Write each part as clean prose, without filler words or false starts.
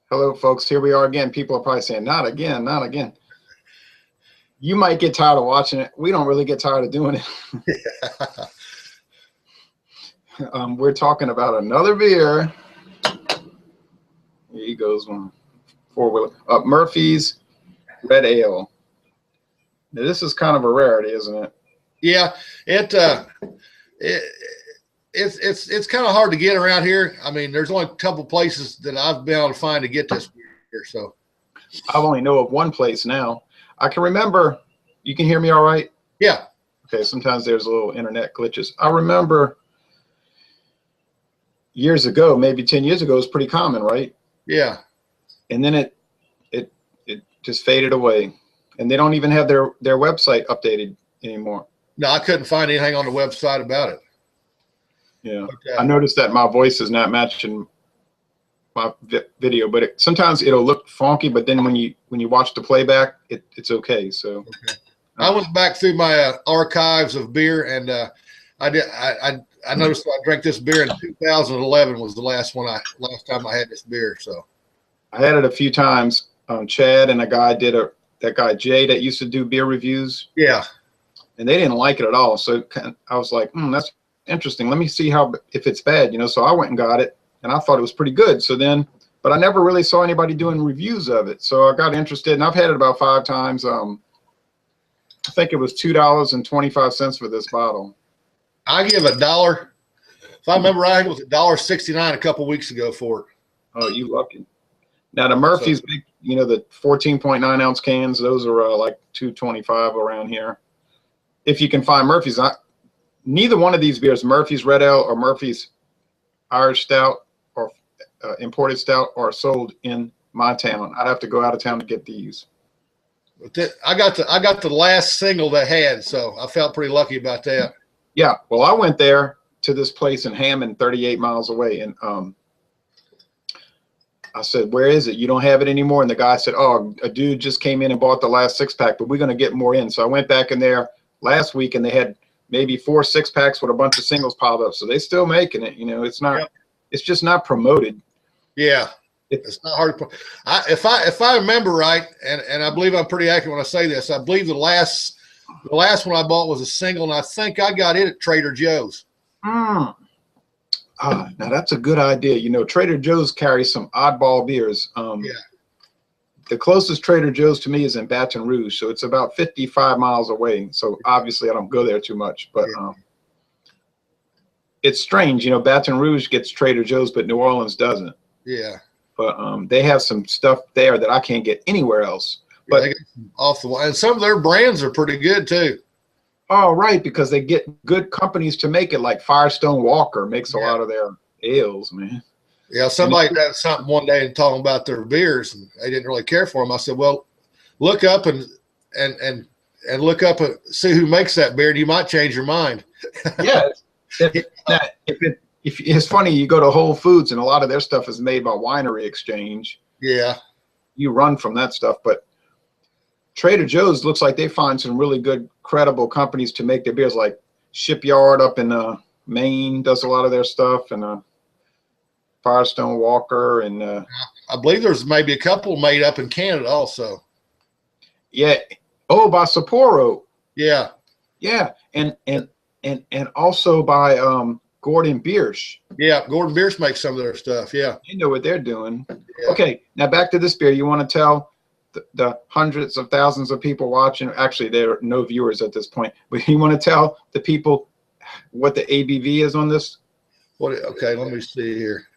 Hello, folks. Here we are again. People are probably saying, not again, not again. You might get tired of watching it. We don't really get tired of doing it. We're talking about another beer. Here he goes, one four-wheeler. Murphy's Red Ale. Now, this is kind of a rarity, isn't it? Yeah, it's kind of hard to get around here. I mean, there's only a couple places that I've been able to find to get this beer. So I only know of one place now. I can remember. You can hear me all right? Yeah. Okay, sometimes there's a little internet glitches. I remember years ago, maybe 10 years ago, it was pretty common, right? Yeah. And then it just faded away. And they don't even have their website updated anymore. No, I couldn't find anything on the website about it. Yeah. I noticed that my voice is not matching my video, but sometimes it'll look funky, but then when you watch the playback, it's okay. So I went back through my archives of beer, and I noticed I drank this beer in 2011 was the last time I had this beer. So I had it a few times. Chad and a guy that guy Jay that used to do beer reviews. Yeah. And they didn't like it at all. So I was like, that's interesting. Let me see if it's bad, So I went and got it, and I thought it was pretty good. So then, but I never really saw anybody doing reviews of it. So I got interested, and I've had it about 5 times. I think it was $2.25 for this bottle. I give $1. If I remember right, it was $1.69 a couple weeks ago for it. Oh, you lucky. Now the Murphy's big, the 14.9 ounce cans, those are like $2.25 around here. If you can find Murphy's, neither one of these beers, Murphy's Red Ale or Murphy's Irish Stout or imported stout, are sold in my town. I'd have to go out of town to get these. I got the last single they had, so I felt pretty lucky about that. Yeah, well, I went there to this place in Hammond, 38 miles away, and I said, "Where is it? You don't have it anymore?" And the guy said, "Oh, a dude just came in and bought the last 6-pack, but we're going to get more in." So I went back in there last week, and they had maybe 4 6-packs with a bunch of singles piled up. So they still making it. It's not. Yep. It's just not promoted. Yeah. It's not hard to. If I remember right, and I believe I'm pretty accurate when I say this, I believe the last one I bought was a single, and I think I got it at Trader Joe's. Now that's a good idea. Trader Joe's carries some oddball beers. Yeah. The closest Trader Joe's to me is in Baton Rouge, so it's about 55 miles away. So obviously I don't go there too much, but it's strange. Baton Rouge gets Trader Joe's, but New Orleans doesn't. Yeah. But they have some stuff there that I can't get anywhere else. But they get off the wall, and some of their brands are pretty good too. Oh, right, because they get good companies to make it, like Firestone Walker makes a lot of their ales, man. Yeah, somebody did something one day and talking about their beers, and they didn't really care for them. I said, "Well, look up and look up and see who makes that beer, and you might change your mind." Yeah, if it's funny, you go to Whole Foods, and a lot of their stuff is made by Winery Exchange. Yeah, you run from that stuff, but Trader Joe's looks like they find some really good, credible companies to make their beers, like Shipyard up in Maine does a lot of their stuff, and Firestone Walker, and I believe there's maybe a couple made up in Canada also. Yeah. Oh, by Sapporo. Yeah. Yeah, and also by Gordon Biersch. Yeah, Gordon Biersch makes some of their stuff. Yeah. They know what they're doing. Yeah. Okay, now back to this beer. You want to tell the hundreds of thousands of people watching? Actually, there are no viewers at this point, but you want to tell the people what the ABV is on this? Okay, let me see here.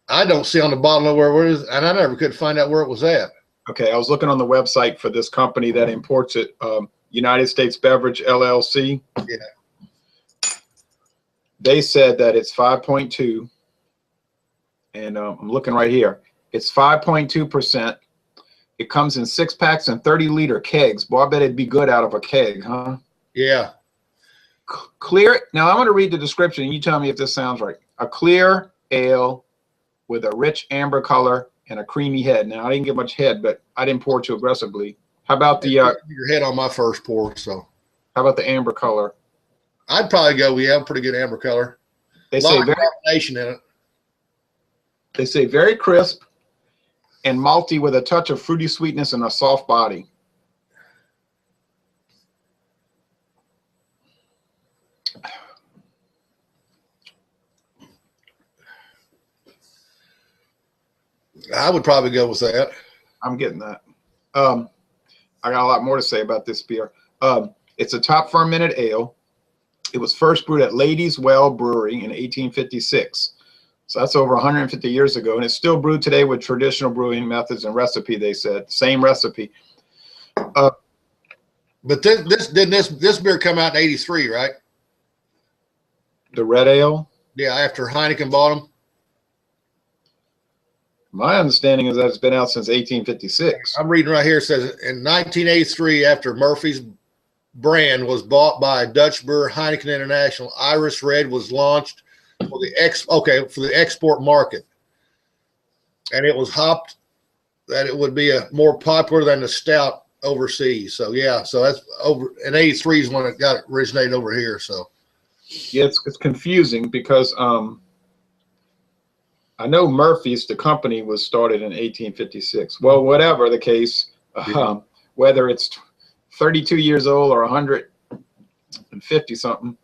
I don't see on the bottle where it is, and I never could find out where it was at. Okay, I was looking on the website for this company that imports it, United States Beverage LLC. Yeah. They said that it's 5.2, and I'm looking right here. It's 5.2%. It comes in 6-packs and 30-liter kegs. Boy, I bet it'd be good out of a keg, huh? Yeah. Clear. Now I'm going to read the description, and you tell me if this sounds right. A clear ale with a rich amber color and a creamy head. Now I didn't get much head, but I didn't pour too aggressively. How about the your head on my first pour? So how about the amber color? I'd probably go. We have a pretty good amber color. They say very carbonation in it. They say very crisp and malty with a touch of fruity sweetness and a soft body. I would probably go with that. I'm getting that. I got a lot more to say about this beer. It's a top fermented ale. It was first brewed at Ladies Well Brewery in 1856. So that's over 150 years ago, and it's still brewed today with traditional brewing methods and recipe. They said same recipe. But this beer come out in '83, right? The red ale. Yeah, after Heineken bought them. My understanding is that it's been out since 1856. I'm reading right here. It says in 1983, after Murphy's brand was bought by Dutch brewer Heineken International, Irish Red was launched for the export market, and it was hopped that it would be a more popular than the stout overseas. So yeah, so that's over in '83 is when it got originated over here. So yeah, it's confusing because I know Murphy's, the company, was started in 1856. Well, whatever the case, whether it's 32 years old or 150 something,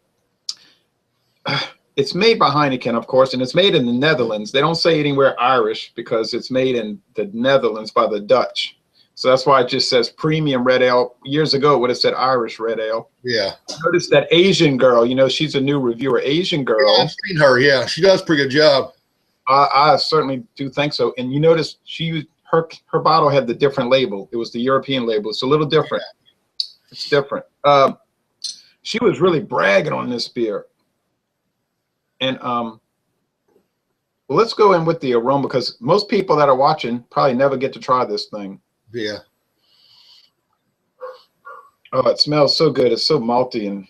it's made by Heineken, of course, and it's made in the Netherlands. They don't say anywhere Irish because it's made in the Netherlands by the Dutch. So that's why it just says premium red ale. Years ago, it would have said Irish red ale. yeah. Notice that Asian girl, you know, she's a new reviewer. Asian girl. Yeah, I've seen her. Yeah, she does a pretty good job. I certainly do think so. And you notice her bottle had the different label. It was the European label. It's a little different. Yeah. It's different. She was really bragging on this beer. And well, let's go in with the aroma because most people that are watching probably never get to try this thing. Yeah. Oh, it smells so good. It's so malty and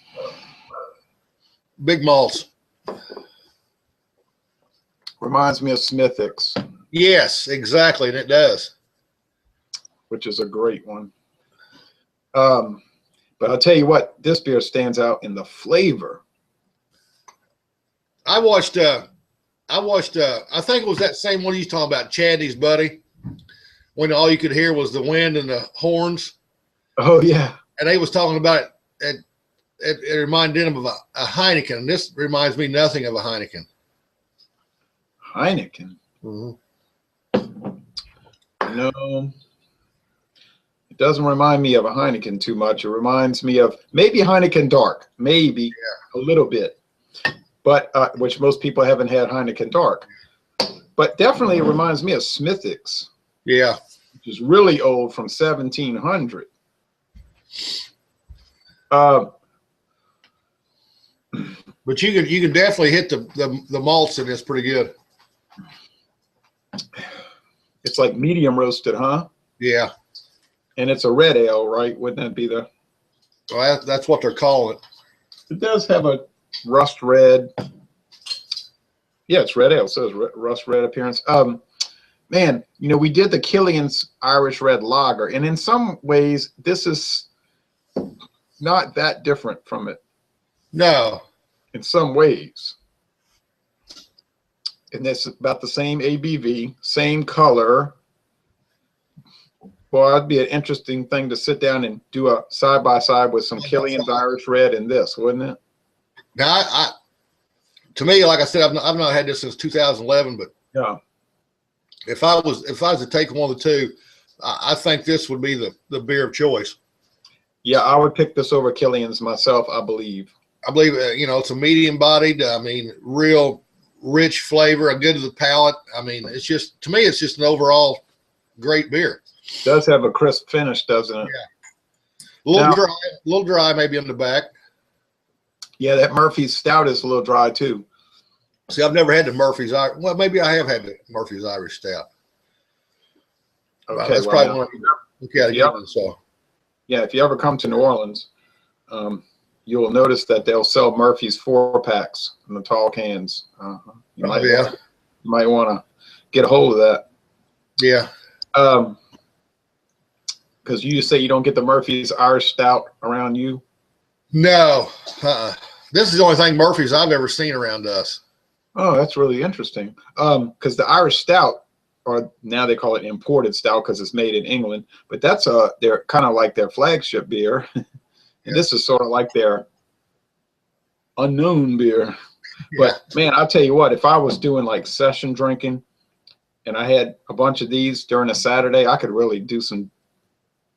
big malts. reminds me of Smithwick's. Yes, exactly, and it does. Which is a great one. But I'll tell you what, this beer stands out in the flavor. I watched I think it was that same one you talking about, Chadney's Buddy, when all you could hear was the wind and the horns. Oh yeah. And they was talking about it. It reminded them of a Heineken, and this reminds me nothing of a Heineken. Heineken. Mm-hmm. No, it doesn't remind me of a Heineken too much. It reminds me of maybe Heineken Dark, maybe a little bit, but which most people haven't had Heineken Dark. But definitely it reminds me of Smithwick's. Yeah, which is really old, from 1700. But you can definitely hit the malts in this pretty good. It's like medium roasted, huh? Yeah. And it's a red ale, right? Wouldn't that be the? Well, that's what they're calling it. It does have a rust red. Yeah, it's red ale. So it's rust red appearance. Man, you know, we did the Killian's Irish Red Lager, and in some ways, this is not that different from it. No. In some ways. And it's about the same ABV, same color. Well, that'd be an interesting thing to sit down and do a side-by-side with some Killian's Irish Red and this, wouldn't it? Now, to me, like I said, I've not had this since 2011, but yeah. If I was to take one of the two, I think this would be the beer of choice. Yeah, I would pick this over Killian's myself, I believe. I believe, you know, it's a medium bodied, I mean, real rich flavor, a good to the palate. I mean, it's just, to me, it's just an overall great beer. It does have a crisp finish, doesn't it? Yeah. A little dry maybe on the back. Yeah, that Murphy's Stout is a little dry too. See, I've never had the Murphy's. Well, maybe I have had the Murphy's Irish Stout. Okay, that's probably one you got to get one. So, yeah, if you ever come to New Orleans, you will notice that they'll sell Murphy's 4-packs in the tall cans. You might want to get a hold of that. Yeah. Because you say you don't get the Murphy's Irish Stout around you. No, this is the only thing Murphy's I've ever seen around us. Oh, that's really interesting. Because the Irish Stout or now they call it imported style because it's made in England. But that's they're kind of like their flagship beer, and this is sort of like their unknown beer. But man, I'll tell you what, if I was doing like session drinking and I had a bunch of these during a Saturday, I could really do some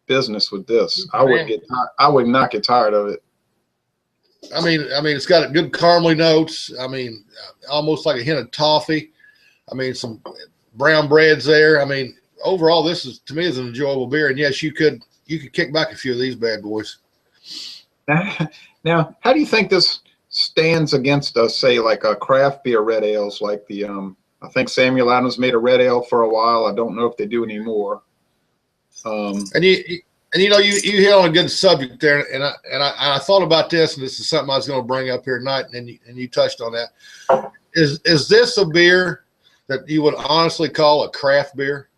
business with this. I would not get tired of it. I mean, it's got good caramely notes. I mean, almost like a hint of toffee. I mean, some brown breads there. I mean, overall, this is, to me, is an enjoyable beer. And yes, you could kick back a few of these bad boys. Now, how do you think this stands against say like a craft beer red ales, like the I think Samuel Adams made a red ale for a while. I don't know if they do anymore. And you know, you hit on a good subject there, and I thought about this, and this is something I was going to bring up here tonight, and you touched on that. Is this a beer that you would honestly call a craft beer?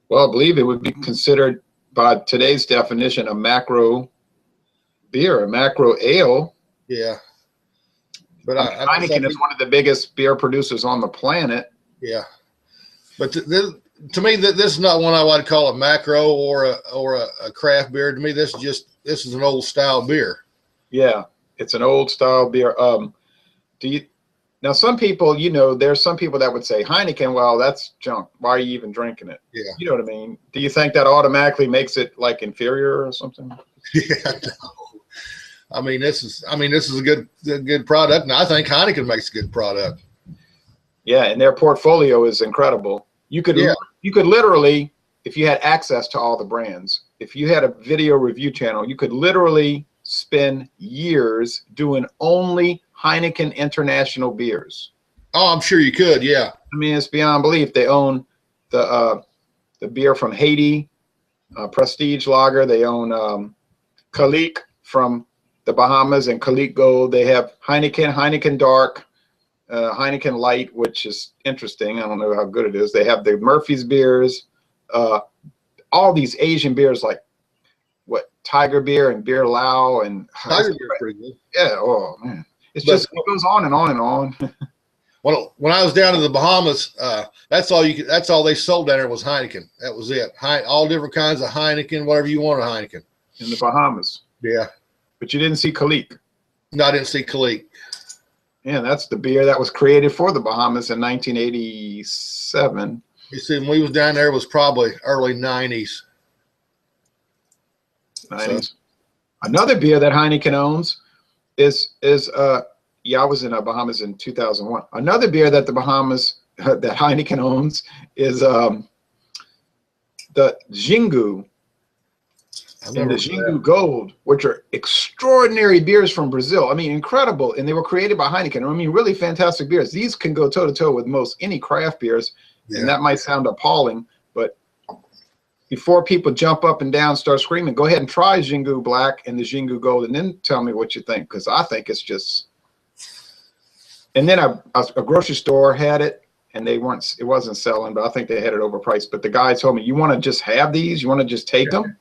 Well, I believe it would be considered by today's definition a macro beer, a macro ale. Yeah. But Heineken is one of the biggest beer producers on the planet. Yeah. But to me, this is not one I would call a macro or a craft beer. To me, this is an old style beer. Yeah, it's an old style beer. Now some people, you know, there's some people that would say Heineken, well, that's junk. Why are you even drinking it? Yeah. You know what I mean? Do you think that automatically makes it like inferior or something? Yeah. No. I mean, this is a good product, and I think Heineken makes a good product. Yeah, and their portfolio is incredible. You could literally, if you had access to all the brands, if you had a video review channel, you could literally spend years doing only Heineken International beers. Oh, I'm sure you could. Yeah. I mean, it's beyond belief. They own the beer from Haiti, Prestige Lager. They own Kalik from the Bahamas and Kalik Gold. They have Heineken Dark, Heineken Light, which is interesting. I don't know how good it is. They have the Murphy's beers, all these Asian beers like Tiger Beer and Beer Lao and Tiger Beer, pretty good. Yeah. Oh man, it goes on and on and on. Well, when I was down in the Bahamas, that's all they sold down there was Heineken. That was it. All different kinds of Heineken, whatever you wanted Heineken. In the Bahamas. Yeah. But you didn't see Kalik. No, I didn't see Kalik. Yeah, that's the beer that was created for the Bahamas in 1987. You see, when we was down there, it was probably early 90s. So. Another beer that Heineken owns is I was in the Bahamas in 2001. Another beer that the Bahamas that Heineken owns is the Xingu. And the Xingu Gold, which are extraordinary beers from Brazil. I mean, incredible. And they were created by Heineken. I mean, really fantastic beers. These can go toe-to-toe with most any craft beers. Yeah. And that might sound appalling, but before people jump up and down, start screaming, go ahead and try Xingu Black and the Xingu Gold, and then tell me what you think, because I think it's just... And then a grocery store had it, and it wasn't selling, but I think they had it overpriced. But the guy told me, you want to just have these? You want to just take them?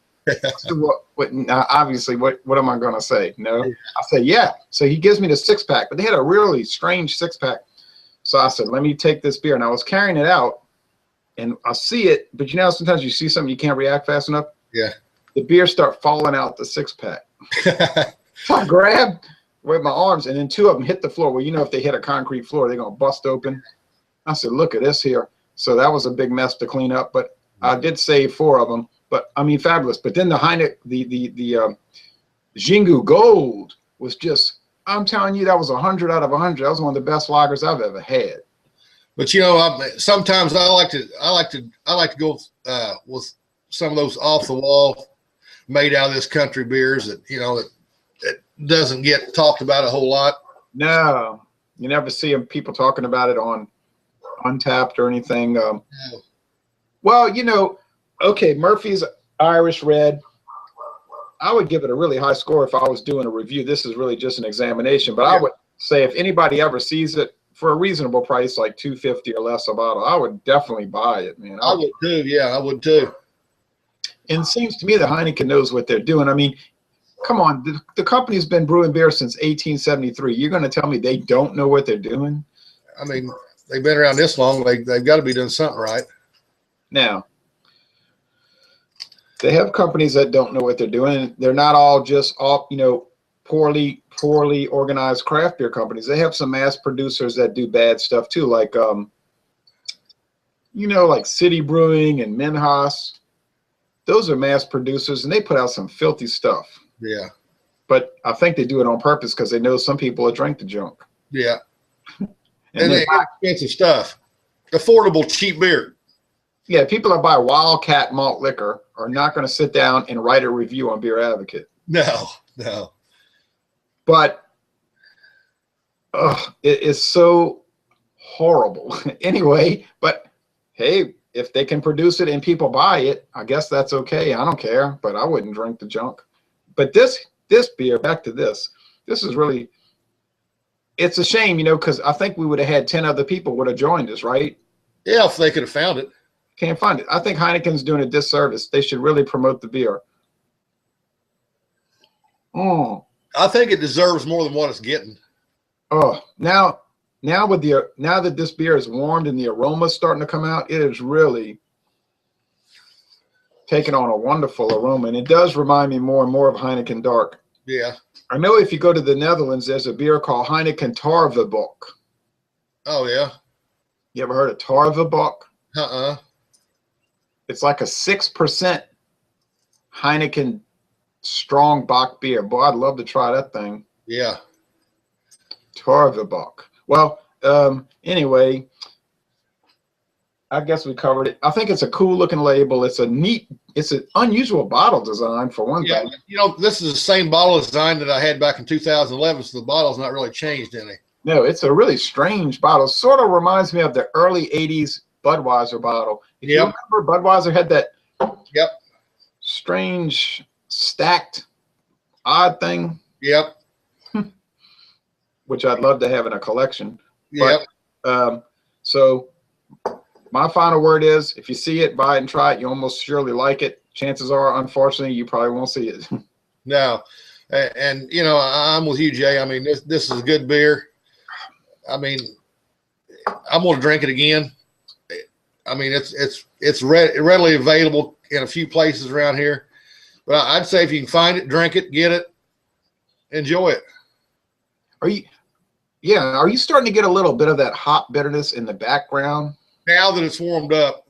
So obviously, what am I going to say? No. I said, yeah. So he gives me the 6-pack, but they had a really strange 6-pack. So I said, let me take this beer. And I was carrying it out, and I see it, but you know, sometimes you see something, you can't react fast enough. Yeah. The beer start falling out the 6-pack. So I grabbed with my arms, and then 2 of them hit the floor. Well, you know, if they hit a concrete floor, they're going to bust open. I said, look at this here. So that was a big mess to clean up, but I did save 4 of them. But I mean, fabulous. But then the Xingu Gold was just, I'm telling you, that was 100 out of 100. That was one of the best lagers I've ever had. But you know, sometimes I like to go with some of those off the wall, made out of this country beers that, you know, that doesn't get talked about a whole lot. No, you never see people talking about it on Untapped or anything. No. Well, you know. Okay, Murphy's Irish Red. I would give it a really high score if I was doing a review. This is really just an examination, but I would say if anybody ever sees it for a reasonable price, like $2.50 or less a bottle, I would definitely buy it, man. I would too. Yeah, I would too. And it seems to me that Heineken knows what they're doing. I mean, come on, the company's been brewing beer since 1873. You're going to tell me they don't know what they're doing? I mean, they've been around this long. They've got to be doing something right. Now, they have companies that don't know what they're doing. They're not all just poorly organized craft beer companies. They have some mass producers that do bad stuff too, like like City Brewing and Minhas. Those are mass producers, and they put out some filthy stuff. Yeah. But I think they do it on purpose because they know some people will drink the junk. Yeah. and they expensive stuff. Affordable, cheap beer. Yeah, people that buy Wildcat malt liquor are not going to sit down and write a review on Beer Advocate. No. But it is so horrible. Anyway, but hey, if they can produce it and people buy it, I guess that's okay. I don't care, but I wouldn't drink the junk. But this beer, back to this is really, it's a shame, because I think we would have had 10 other people would have joined us, right? Yeah, if they could have found it. Can't find it. I think Heineken's doing a disservice. They should really promote the beer. I think it deserves more than what it's getting. Oh, now that this beer is warmed and the aroma's starting to come out, it is really taking on a wonderful aroma, and it does remind me more and more of Heineken Dark. Yeah. I know if you go to the Netherlands, there's a beer called Heineken Tarvebok. Oh, yeah. You ever heard of Tarvebok? Uh-uh. It's like a 6% Heineken strong Bock beer. Boy, I'd love to try that thing. Yeah. Tarvebok. Well, anyway, I guess we covered it. I think it's a cool looking label. It's an unusual bottle design for one thing. This is the same bottle design that I had back in 2011, so the bottle's not really changed any. No, it's a really strange bottle. Sort of reminds me of the early 80s Budweiser bottle. If you remember, Budweiser had that strange stacked odd thing. Yep. Which I'd love to have in a collection. Yep. But, so my final word is, if you see it, buy it and try it. You almost surely like it. Chances are, unfortunately, you probably won't see it. No. And I'm with you, Jay. I mean, this is good beer. I mean, I'm going to drink it again. I mean, it's readily available in a few places around here. But I'd say if you can find it, drink it, get it, enjoy it. Are you starting to get a little bit of that hop bitterness in the background? Now that it's warmed up.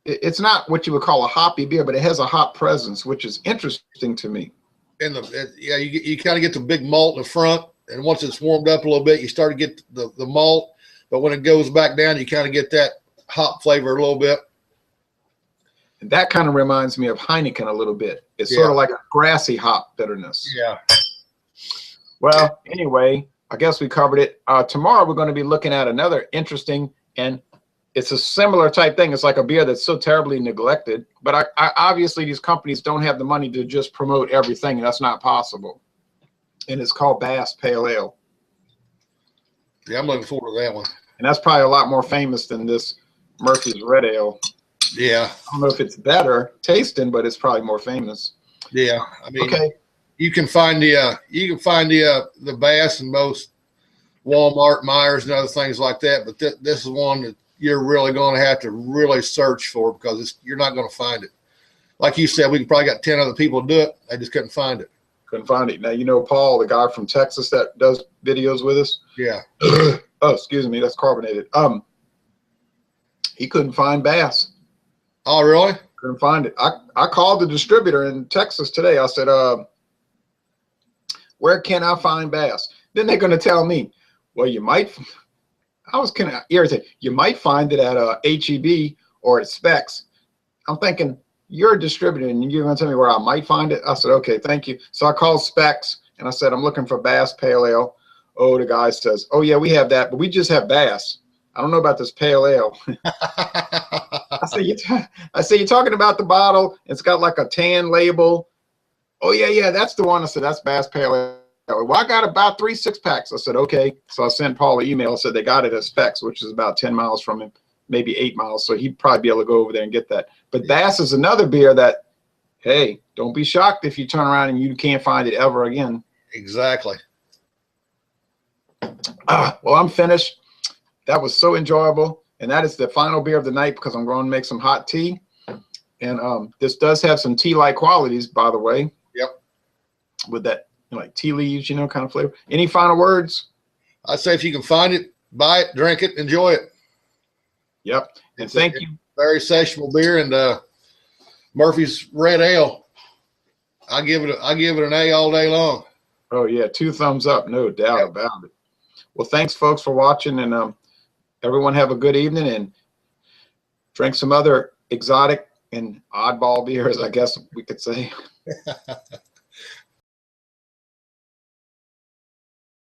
It's not what you would call a hoppy beer, but it has a hop presence, which is interesting to me. You kind of get the big malt in the front, and once it's warmed up a little bit, you start to get the malt. But when it goes back down, you kind of get that hop flavor a little bit. And that kind of reminds me of Heineken a little bit. It's sort of like a grassy hop bitterness. Yeah. Well, anyway, I guess we covered it. Tomorrow we're going to be looking at another interesting, and it's a similar type thing. It's like a beer that's so terribly neglected. But I obviously these companies don't have the money to just promote everything. That's not possible. And it's called Bass Pale Ale. Yeah, I'm looking forward to that one. And that's probably a lot more famous than this Murphy's Red Ale. Yeah. I don't know if it's better tasting, but it's probably more famous. Yeah. I mean, okay. You can find the Bass in most Walmart, Myers, and other things like that. But this is one that you're really going to have to really search for because you're not going to find it. Like you said, we probably got 10 other people to do it. They just couldn't find it. Couldn't find it. Now, Paul, the guy from Texas that does videos with us. Yeah. Oh, excuse me. That's carbonated. He couldn't find Bass. Oh, really? Couldn't find it. I called the distributor in Texas today. I said, where can I find Bass? Then they're going to tell me, well, you might. I was kind of irritated. You might find it at HEB or at Specs. I'm thinking, you're a distributor and you're going to tell me where I might find it? I said, okay, thank you. So I called Specs and I said, I'm looking for Bass Pale Ale. Oh, the guy says, oh, yeah, we have that, but we just have Bass. I don't know about this Pale Ale. I say, you're talking about the bottle. It's got like a tan label. Oh, yeah, that's the one. I said, that's Bass Pale Ale. Well, I got about 3 6-packs. I said, okay. So I sent Paul an email. Said they got it at Specs, which is about 10 miles from him, maybe 8 miles. So he'd probably be able to go over there and get that. But Bass is another beer that, hey, don't be shocked if you turn around and you can't find it ever again. Exactly. Well, I'm finished. that was so enjoyable. And that is the final beer of the night because I'm going to make some hot tea. And this does have some tea-like qualities, by the way. Yep. With that, like tea leaves, kind of flavor. Any final words? I'd say if you can find it, buy it, drink it, enjoy it. Yep. And thank you. Very sessionable beer, and Murphy's Red Ale. I give it an A all day long. Oh yeah, 2 thumbs up, no doubt about it. Well, thanks folks for watching, and everyone have a good evening and drink some other exotic and oddball beers, I guess we could say.